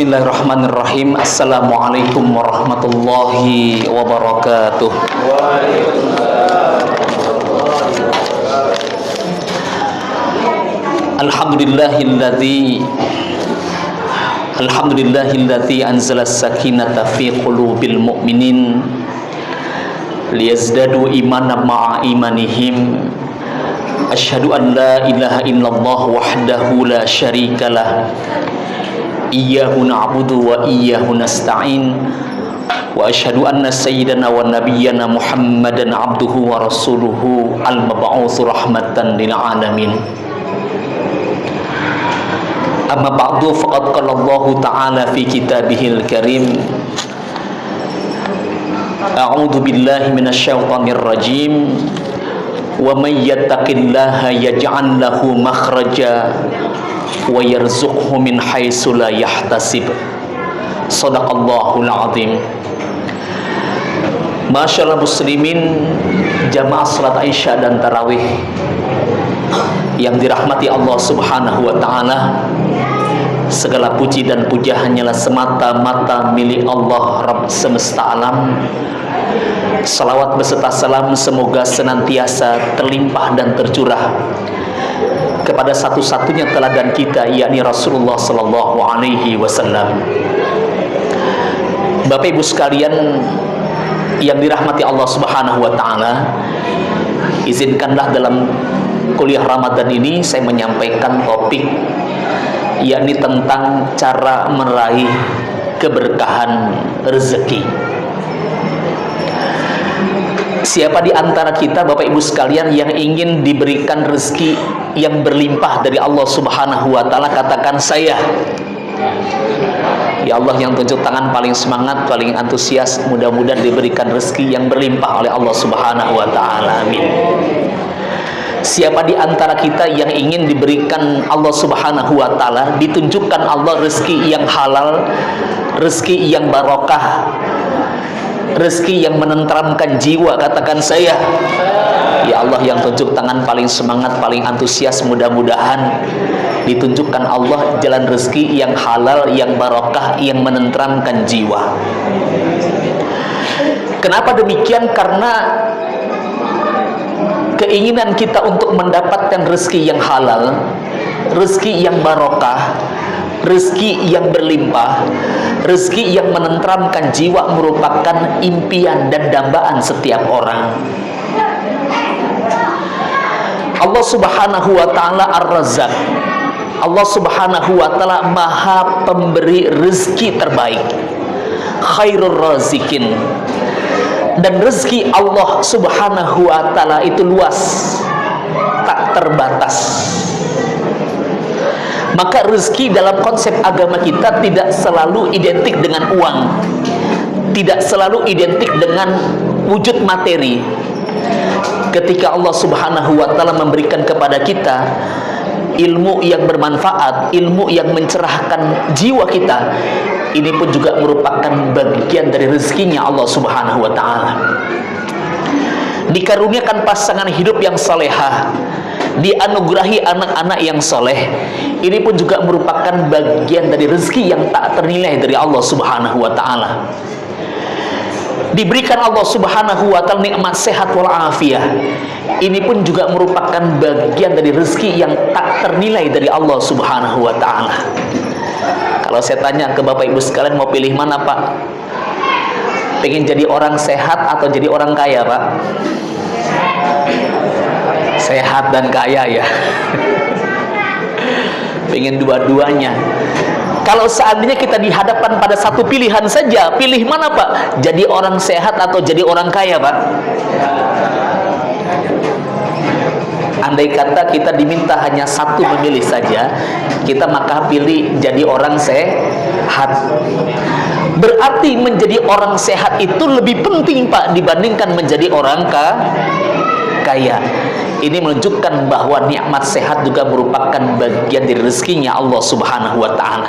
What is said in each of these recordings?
Bismillahirrahmanirrahim. Assalamualaikum warahmatullahi wabarakatuh. Alhamdulillahilladzi anzala as-sakinata fi qulubil mu'minin liyazdadu imanan ma'a imanihim. Asyhadu an la ilaha illallah wahdahu la syarikalah. Iyyahu na'budu wa iyyahu nasta'in. Wa asyhadu anna sayyidana wa nabiyyana Muhammadan abduhu wa rasuluhu al-mab'utsu rahmatan lil alamin. Amma ba'du, faqad qala Allah ta'ala fi kitabihil karim. A'udzu billahi minasyaitonir rajim. Wa may yattaqillaha yaj'al lahu makhraja wa yarzuqhu min haitsu la yahtasib. Shadaqallahul azim. Masyaallah muslimin, jamaah salat Isya dan tarawih yang dirahmati Allah Subhanahu wa taala. Segala puji dan puja hanyalah semata-mata milik Allah Rabb semesta alam. Salawat beserta salam semoga senantiasa terlimpah dan tercurah kepada satu-satunya teladan kita, yakni Rasulullah sallallahu alaihi wasallam. Bapak Ibu sekalian yang dirahmati Allah Subhanahu wa taala, izinkanlah dalam kuliah Ramadan ini saya menyampaikan topik, yakni tentang cara meraih keberkahan rezeki. Siapa di antara kita Bapak Ibu sekalian yang ingin diberikan rezeki yang berlimpah dari Allah Subhanahu wa taala? Katakan saya. Ya Allah yang tunjuk tangan paling semangat, paling antusias, mudah-mudahan diberikan rezeki yang berlimpah oleh Allah Subhanahu wa taala. Amin. Siapa di antara kita yang ingin diberikan Allah Subhanahu wa taala, ditunjukkan Allah rezeki yang halal, rezeki yang barokah, rezeki yang menenteramkan jiwa? Katakan saya. Ya Allah yang tunjuk tangan paling semangat, paling antusias, mudah-mudahan ditunjukkan Allah jalan rezeki yang halal, yang barokah, yang menenteramkan jiwa. Kenapa demikian? Karena keinginan kita untuk mendapatkan rezeki yang halal, rezeki yang barokah, rezeki yang berlimpah, rezeki yang menenteramkan jiwa merupakan impian dan dambaan setiap orang. Allah Subhanahu wa taala Ar-Razzaq. Allah Subhanahu wa taala Maha pemberi rezeki terbaik. Khairur razikin. Dan rezeki Allah Subhanahu wa taala itu luas, tak terbatas. Maka rezeki dalam konsep agama kita tidak selalu identik dengan uang, tidak selalu identik dengan wujud materi. Ketika Allah Subhanahu wa taala memberikan kepada kita ilmu yang bermanfaat, ilmu yang mencerahkan jiwa kita, ini pun juga merupakan bagian dari rezekinya Allah Subhanahu wa taala. Dikaruniakan pasangan hidup yang salehah, dianugerahi anak-anak yang soleh, ini pun juga merupakan bagian dari rezeki yang tak ternilai dari Allah Subhanahu wa taala. Diberikan Allah Subhanahu wa taala nikmat sehat wal afiyah, ini pun juga merupakan bagian dari rezeki yang tak ternilai dari Allah Subhanahu wa taala. Kalau saya tanya ke Bapak Ibu sekalian, mau pilih mana Pak? Pengen jadi orang sehat atau jadi orang kaya Pak? Sehat dan kaya ya. Pengen dua-duanya. Kalau seandainya kita dihadapkan pada satu pilihan saja, pilih mana Pak? Jadi orang sehat atau jadi orang kaya Pak? Andai kata kita diminta hanya satu memilih saja, kita maka pilih jadi orang sehat. Berarti menjadi orang sehat itu lebih penting Pak dibandingkan menjadi orang kaya. Ini menunjukkan bahwa nikmat sehat juga merupakan bagian dari rezekinya Allah Subhanahu wa taala.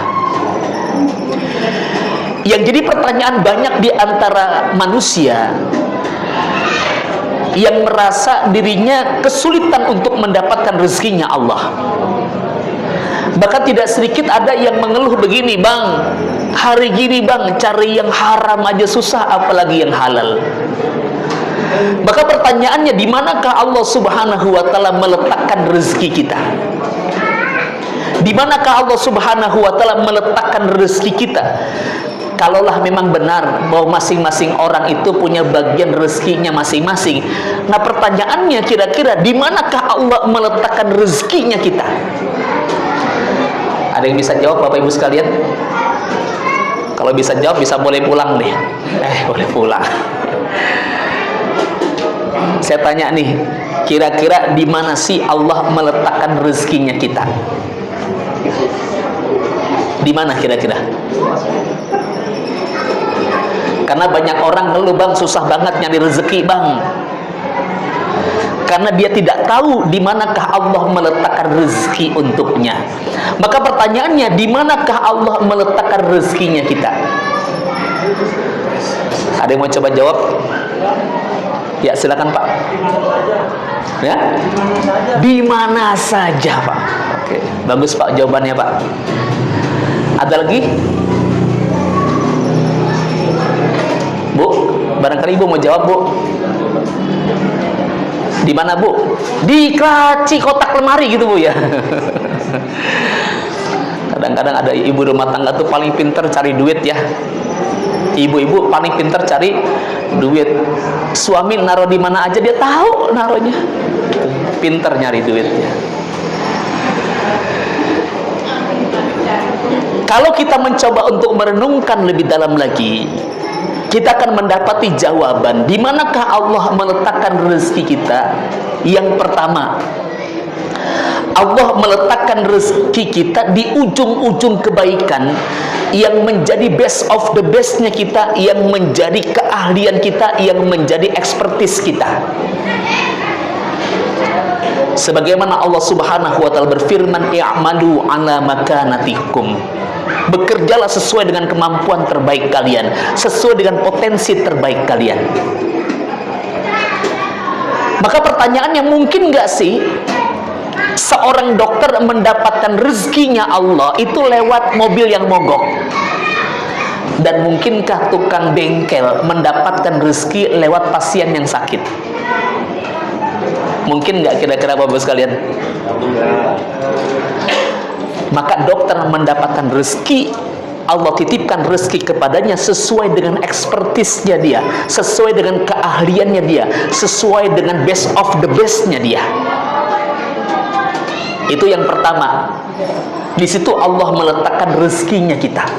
Yang jadi pertanyaan banyak di antara manusia yang merasa dirinya kesulitan untuk mendapatkan rezekinya Allah. Bahkan tidak sedikit ada yang mengeluh begini, Bang, Hari gini bang, cari yang haram aja susah, apalagi yang halal. Maka pertanyaannya, di manakah Allah Subhanahu wa taala meletakkan rezeki kita? Di manakah Allah Subhanahu wa taala meletakkan rezeki kita? Kalaulah memang benar bahwa masing-masing orang itu punya bagian rezekinya masing-masing. Nah, pertanyaannya kira-kira di manakah Allah meletakkan rezekinya kita? Ada yang bisa jawab Bapak Ibu sekalian? Kalau bisa jawab, bisa boleh pulang deh. Boleh pulang. Saya tanya nih, kira-kira di mana sih Allah meletakkan rezekinya kita? Di mana kira-kira? Karena banyak orang ngeluh, bang, susah banget nyari rezeki, bang. Karena dia tidak tahu di manakah Allah meletakkan rezeki untuknya. Maka pertanyaannya, di manakah Allah meletakkan rezekinya kita? Ada yang mau coba jawab? Ya, silakan Pak. Ya? Di mana saja, Pak. Oke, bagus Pak jawabannya, Pak. Ada lagi? Bu, barangkali Ibu mau jawab, Bu. Di mana, Bu? Di keraci kotak lemari gitu, Bu, ya. Kadang-kadang ada ibu rumah tangga tuh paling pinter cari duit, ya. Ibu-ibu paling pinter cari duit. Suami naruh di mana aja dia tahu naruhnya. Pinter nyari duitnya. Kalau kita mencoba untuk merenungkan lebih dalam lagi, kita akan mendapati jawaban di manakah Allah meletakkan rezeki kita. Yang pertama, Allah meletakkan rezeki kita di ujung-ujung kebaikan yang menjadi best of the bestnya kita, yang menjadi keahlian kita, yang menjadi expertise kita. Sebagaimana Allah Subhanahu wa taala berfirman, "I'malu 'ala makanatikum." Bekerjalah sesuai dengan kemampuan terbaik kalian, sesuai dengan potensi terbaik kalian. Maka pertanyaannya, mungkin nggak sih seorang dokter mendapatkan rezekinya Allah itu lewat mobil yang mogok? Dan mungkinkah tukang bengkel mendapatkan rezeki lewat pasien yang sakit? Mungkin nggak kira-kira Bapak sekalian? Maka dokter mendapatkan rezeki, Allah titipkan rezeki kepadanya sesuai dengan ekspertisnya dia, sesuai dengan keahliannya dia, sesuai dengan best of the bestnya dia. Itu yang pertama. Di situ Allah meletakkan rezekinya kita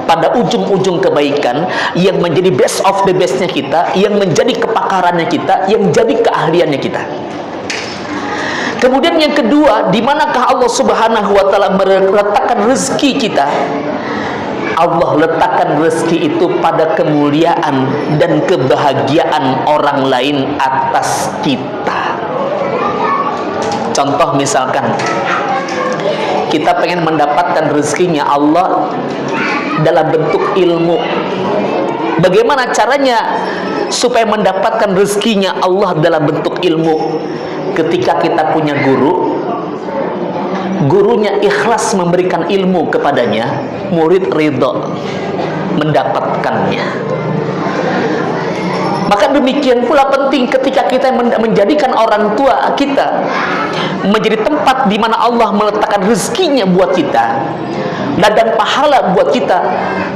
pada ujung-ujung kebaikan yang menjadi best of the bestnya kita, yang menjadi kepakarannya kita, yang menjadi keahliannya kita. Kemudian yang kedua, di manakah Allah Subhanahu wa taala meletakkan rezeki kita? Allah letakkan rezeki itu pada kemuliaan dan kebahagiaan orang lain atas kita. Contoh misalkan, kita pengen mendapatkan rezekinya Allah dalam bentuk ilmu. Bagaimana caranya supaya mendapatkan rezekinya Allah dalam bentuk ilmu? Ketika kita punya guru, gurunya ikhlas memberikan ilmu kepadanya, murid ridho mendapatkannya. Maka demikian pula penting ketika kita menjadikan orang tua kita menjadi tempat di mana Allah meletakkan rezekinya buat kita, ladang pahala buat kita,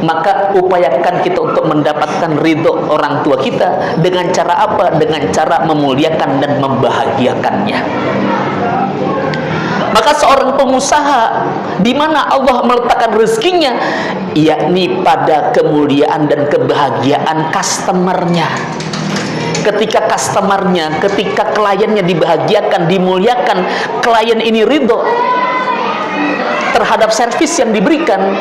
maka upayakan kita untuk mendapatkan ridho orang tua kita dengan cara apa? Dengan cara memuliakan dan membahagiakannya. Maka seorang pengusaha, di mana Allah meletakkan rezekinya, yakni pada kemuliaan dan kebahagiaan customernya. Ketika customernya, ketika kliennya dibahagiakan, dimuliakan, klien ini ridho terhadap servis yang diberikan,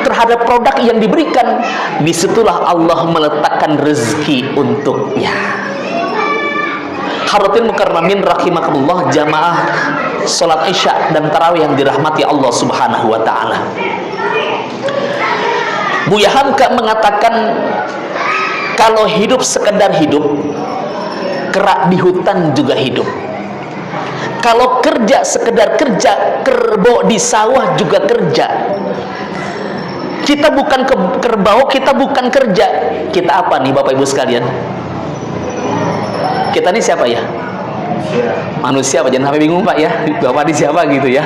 terhadap produk yang diberikan, disitulah Allah meletakkan rezeki untuknya. Hadirin mukarramin rahimakumullah, jamaah salat Isya dan tarawih yang dirahmati Allah Subhanahu wa taala. Buya Hamka mengatakan, kalau hidup sekedar hidup, kerak di hutan juga hidup. Kalau kerja sekedar kerja, kerbau di sawah juga kerja. Kita bukan kerbau, kita bukan kerja. Kita apa nih Bapak Ibu sekalian? Kita ini siapa ya? Manusia Pak, jangan sampai bingung Pak ya. Bapak ini siapa gitu ya.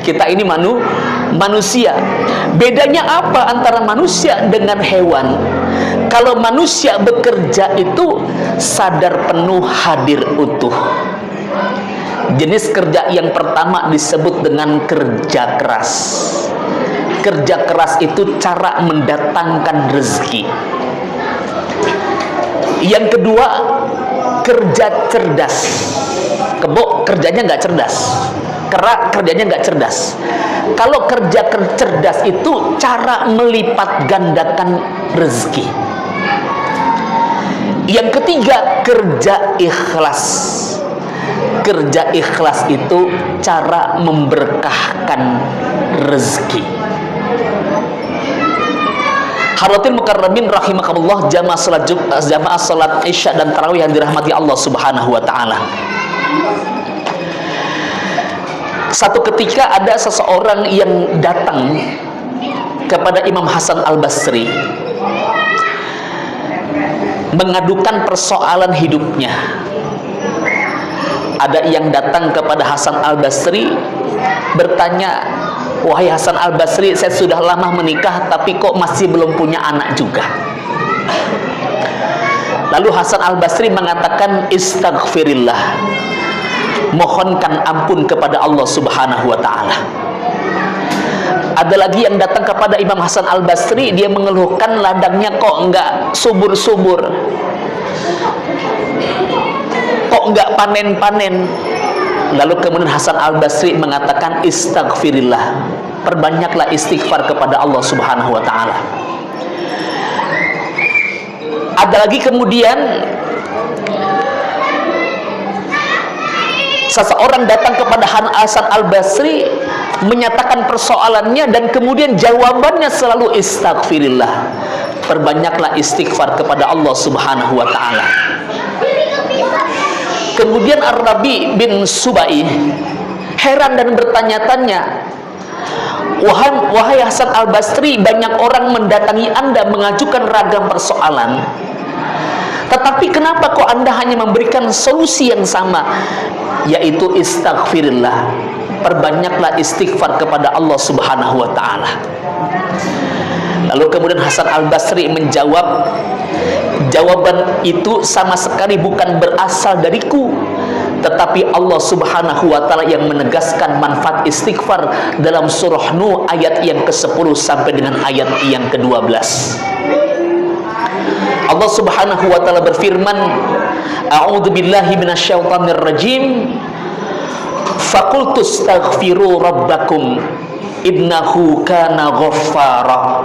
Kita ini manusia. Bedanya apa antara manusia dengan hewan? Kalau manusia bekerja itu sadar penuh, hadir utuh. Jenis kerja yang pertama disebut dengan kerja keras. Kerja keras itu cara mendatangkan rezeki. Yang kedua, kerja cerdas. Kebo kerjanya nggak cerdas, kerak kerjanya nggak cerdas. Kalau kerja cerdas itu cara melipat gandakan rezeki. Yang ketiga, kerja ikhlas. Kerja ikhlas itu cara memberkahkan rezeki. Hadirin mukarramin rahimakumullah, jamaah salat Isya dan tarawih yang dirahmati Allah Subhanahu wa taala. Satu ketika ada seseorang yang datang kepada Imam Hasan Al-Basri mengadukan persoalan hidupnya. Ada yang datang kepada Hasan Al-Basri bertanya, "Wahai Hasan Al-Basri, saya sudah lama menikah tapi kok masih belum punya anak juga." Lalu Hasan Al-Basri mengatakan, "Istaghfirillah." Mohonkan ampun kepada Allah Subhanahu wa taala. Ada lagi yang datang kepada Imam Hasan Al-Basri, dia mengeluhkan ladangnya kok enggak subur-subur, kok enggak panen-panen. Lalu kemudian Hasan Al-Basri mengatakan, "Istaghfirillah." Perbanyaklah istighfar kepada Allah Subhanahu wa taala. Ada lagi kemudian seseorang datang kepada Hasan Al-Basri menyatakan persoalannya dan kemudian jawabannya selalu istaghfirillah. Perbanyaklah istighfar kepada Allah Subhanahu wa taala. Kemudian Ar-Rabi bin Subai heran dan bertanya-tanya, "Wahai Hasan Al-Basri, banyak orang mendatangi Anda mengajukan ragam persoalan. Tetapi kenapa kok Anda hanya memberikan solusi yang sama, yaitu istaghfirillah." Perbanyaklah istighfar kepada Allah Subhanahu wa taala. Lalu kemudian Hasan Al-Basri menjawab, "Jawaban itu sama sekali bukan berasal dariku, tetapi Allah Subhanahu wa taala yang menegaskan manfaat istighfar dalam surah Nuh ayat yang ke-10 sampai dengan ayat yang ke-12. Allah Subhanahu wa taala berfirman, "A'udzu billahi minasyaitonir rajim. Faqultu astaghfiru rabbakum innahu kana ghaffara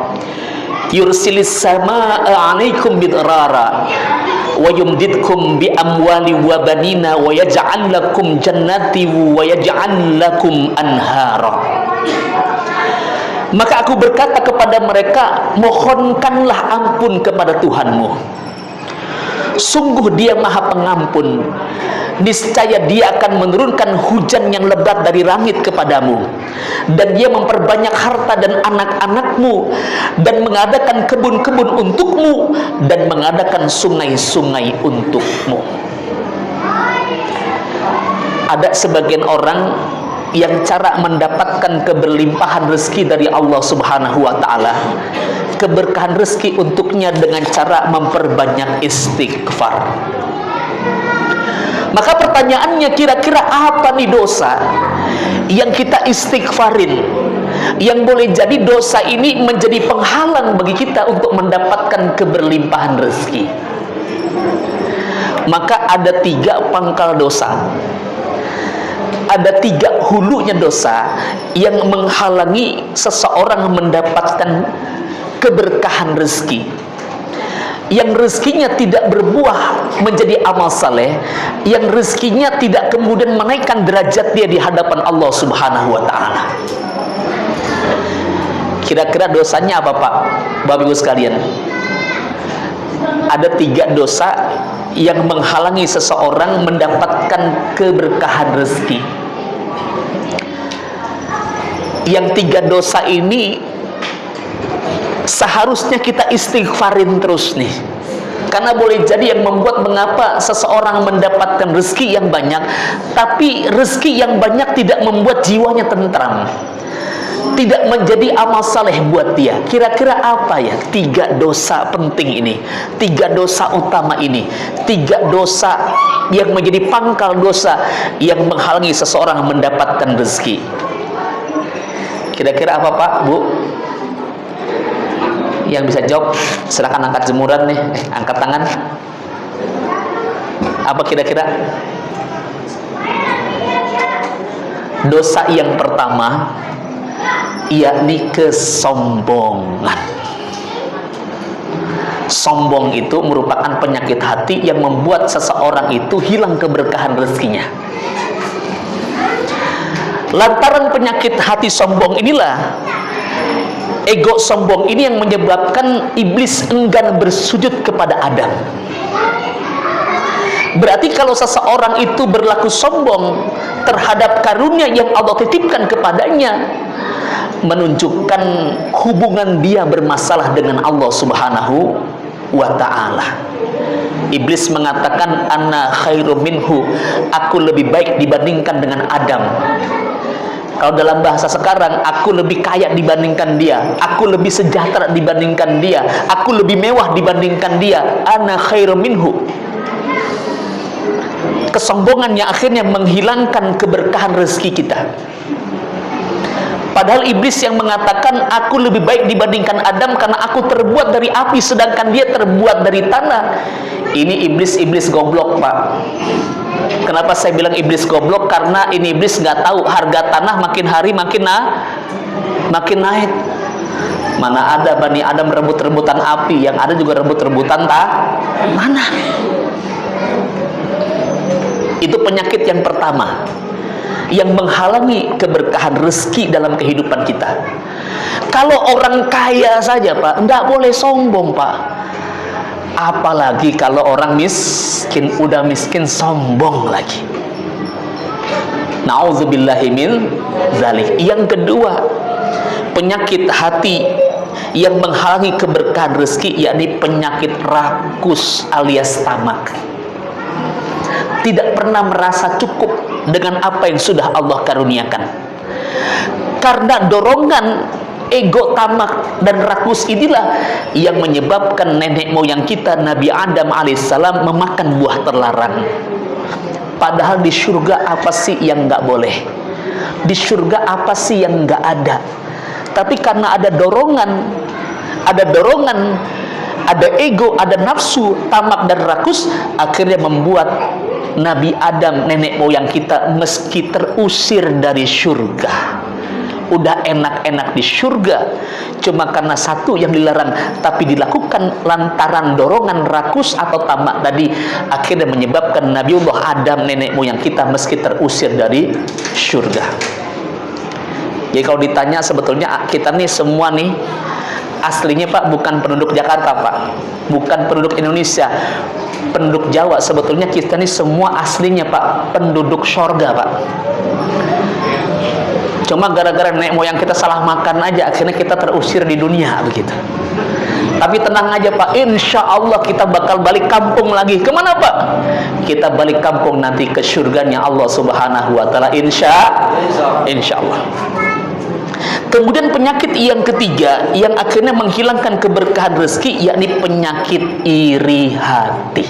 yursilis samaa 'alaikum bidrara wa yumdidkum bi amwali wa banina wa yaj'al lakum jannati wa yaj'al lakum anhara." Maka aku berkata kepada mereka, "Mohonkanlah ampun kepada Tuhanmu. Sungguh Dia Maha Pengampun. Niscaya Dia akan menurunkan hujan yang lebat dari langit kepadamu, dan Dia memperbanyak harta dan anak-anakmu, dan mengadakan kebun-kebun untukmu, dan mengadakan sungai-sungai untukmu." Ada sebagian orang yang cara mendapatkan keberlimpahan rezeki dari Allah Subhanahu wa taala, keberkahan rezeki untuknya dengan cara memperbanyak istighfar. Maka pertanyaannya, kira-kira apa nih dosa yang kita istighfarin, yang boleh jadi dosa ini menjadi penghalang bagi kita untuk mendapatkan keberlimpahan rezeki? Maka ada 3 pangkal dosa, ada 3 hulunya dosa yang menghalangi seseorang mendapatkan keberkahan rezeki. Yang rezekinya tidak berbuah menjadi amal saleh, yang rezekinya tidak kemudian menaikkan derajat dia di hadapan Allah Subhanahu wa taala. Kira-kira dosanya apa Pak, Bapak Ibu sekalian? Ada 3 dosa yang menghalangi seseorang mendapatkan keberkahan rezeki. Yang 3 dosa ini seharusnya kita istighfarin terus nih. Karena boleh jadi yang membuat mengapa seseorang mendapatkan rezeki yang banyak, tapi rezeki yang banyak tidak membuat jiwanya tentram, tidak menjadi amal saleh buat dia. Kira-kira apa ya 3 dosa penting ini, 3 dosa utama ini, 3 dosa yang menjadi pangkal dosa yang menghalangi seseorang mendapatkan rezeki? Kira-kira apa Pak, Bu? Yang bisa jawab silakan angkat jemuran nih, angkat tangan. Apa kira-kira? Dosa yang pertama yakni kesombongan. Sombong itu merupakan penyakit hati yang membuat seseorang itu hilang keberkahan rezekinya. Lantaran penyakit hati sombong inilah, ego sombong ini yang menyebabkan iblis enggan bersujud kepada Adam. Berarti kalau seseorang itu berlaku sombong terhadap karunia yang Allah titipkan kepadanya, menunjukkan hubungan dia bermasalah dengan Allah Subhanahu wa ta'ala. Iblis mengatakan, ana khairum minhu, aku lebih baik dibandingkan dengan Adam. Kalau dalam bahasa sekarang, aku lebih kaya dibandingkan dia, aku lebih sejahtera dibandingkan dia, aku lebih mewah dibandingkan dia. Ana khairum minhu. Kesombongan yang akhirnya menghilangkan keberkahan rezeki kita. Padahal iblis yang mengatakan aku lebih baik dibandingkan Adam karena aku terbuat dari api sedangkan dia terbuat dari tanah. Ini iblis goblok, Pak. Kenapa saya bilang iblis goblok? Karena ini iblis nggak tahu harga tanah makin hari makin naik. Mana ada Bani Adam rebut-rebutan api, yang ada juga rebut-rebutan tanah. Itu penyakit yang pertama yang menghalangi keberkahan rezeki dalam kehidupan kita. Kalau orang kaya saja Pak, enggak boleh sombong Pak. Apalagi kalau orang miskin, udah miskin sombong lagi. Nauzubillahi min dzalik. Yang kedua, penyakit hati yang menghalangi keberkahan rezeki, yakni penyakit rakus alias tamak. Tidak pernah merasa cukup dengan apa yang sudah Allah karuniakan. Karena dorongan ego, tamak, dan rakus inilah yang menyebabkan nenek moyang kita Nabi Adam alaihissalam memakan buah terlarang. Padahal di surga apa sih yang nggak boleh? Di surga apa sih yang nggak ada? Tapi karena ada dorongan, ada ego, ada nafsu, tamak, dan rakus, akhirnya membuat Nabi Adam, nenek moyang kita, meski terusir dari surga, udah enak-enak di surga, cuma karena satu yang dilarang, tapi dilakukan lantaran dorongan rakus atau tamak tadi, akhirnya menyebabkan Nabiullah Adam, nenek moyang kita, meski terusir dari surga. Jadi kalau ditanya, sebetulnya kita nih semua nih aslinya Pak bukan penduduk Jakarta Pak, bukan penduduk Indonesia, penduduk Jawa. Sebetulnya kita nih semua aslinya Pak penduduk sorga Pak. Cuma gara-gara nenek moyang kita salah makan aja, akhirnya kita terusir di dunia begitu. Tapi tenang aja Pak, insya Allah kita bakal balik kampung lagi. Kemana Pak? Kita balik kampung nanti ke surganya Allah Subhanahu wa ta'ala, insya Allah. Kemudian penyakit yang ketiga yang akhirnya menghilangkan keberkahan rezeki, yakni penyakit iri hati.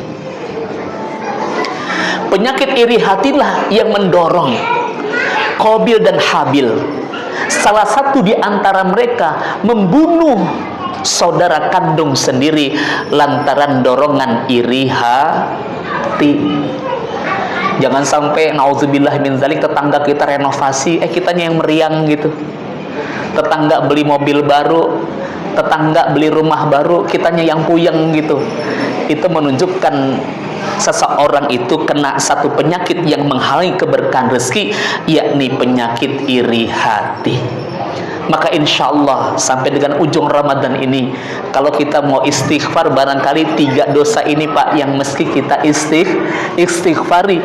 Penyakit iri hatilah yang mendorong Qabil dan Habil, salah satu di antara mereka, membunuh saudara kandung sendiri lantaran dorongan iri hati. Jangan sampai naudzubillah min dzalik tetangga kita renovasi, kitanya yang meriang gitu. Tetangga beli mobil baru, tetangga beli rumah baru, kitanya yang puyeng gitu. Itu menunjukkan seseorang itu kena satu penyakit yang menghalangi keberkahan rezeki, yakni penyakit iri hati. Maka insya Allah sampai dengan ujung Ramadan ini, kalau kita mau istighfar, barangkali 3 dosa ini Pak yang mesti kita istighfari.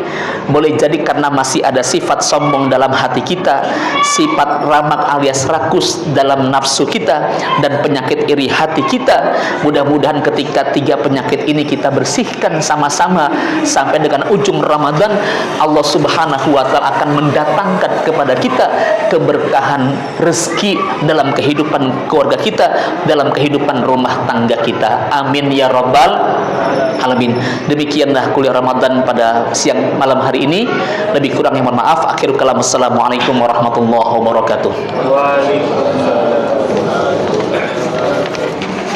Boleh jadi karena masih ada sifat sombong dalam hati kita, sifat ramak alias rakus dalam nafsu kita, dan penyakit iri hati kita. Mudah-mudahan ketika 3 penyakit ini kita bersihkan sama-sama, sampai dengan ujung Ramadan, Allah Subhanahu wa Ta'ala akan mendatangkan kepada kita keberkahan rezeki dalam kehidupan keluarga kita, dalam kehidupan rumah tangga kita. Amin ya rabbal alamin. Demikianlah kuliah Ramadan pada siang malam hari ini. Lebih kurang yang mohon maaf. Akhirul kalam. Assalamualaikum warahmatullahi wabarakatuh. Waalaikumsalam.